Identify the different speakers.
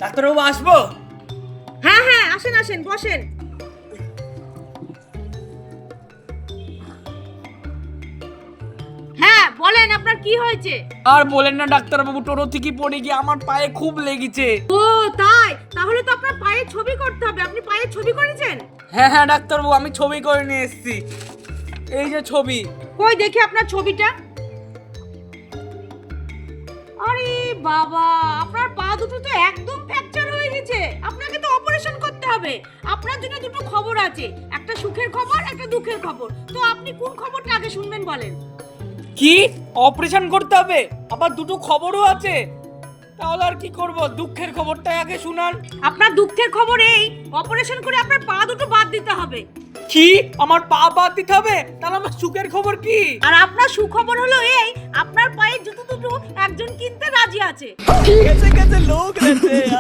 Speaker 1: ডাক্তারবাবু আসবো?
Speaker 2: হ্যাঁ হ্যাঁ, আসেন আসেন, বসেন। হ্যাঁ বলেন, আপনার কি হয়েছে?
Speaker 1: আর বলেন না ডাক্তারবাবু, টোটো থেকে পড়ে গিয়ে আমার পায়ে খুব লেগেছে।
Speaker 2: ও তাই, তাহলে তো আপনার পায়ের ছবি করতে হবে। আপনি পায়ের ছবি করেছেন?
Speaker 1: হ্যাঁ হ্যাঁ ডাক্তারবাবু, আমি ছবি করে নিয়ে এসেছি। এই যে ছবি।
Speaker 2: কই দেখি আপনার ছবিটা। আরে বাবা, আপনার পা দুটো তো একদম ফ্র্যাকচার হয়ে গেছে। আপনাকে তো অপারেশন করতে হবে। আপনার জন্য দুটো খবর আছে, একটা সুখের খবর, একটা দুঃখের খবর। তো আপনি কোন খবরটা আগে শুনবেন বলেন?
Speaker 1: কি অপারেশন করতে হবে? আবার দুটো খবরও আছে? তাহলে আর কি করব, দুঃখের খবরটা আগে শুনান।
Speaker 2: আপনার দুঃখের খবর এই, অপারেশন করে আপনার পা দুটো বাদ দিতে হবে।
Speaker 1: কি আমার পা বাদ দিতে হবে? তাহলে আমার সুখের খবর কি?
Speaker 2: আর আপনার সুখবর হলো এই, আপনার পায়ে জুতো দুটো একজন কিনতে রাজি আছে।
Speaker 1: कैसे कैसे लोग रहते हैं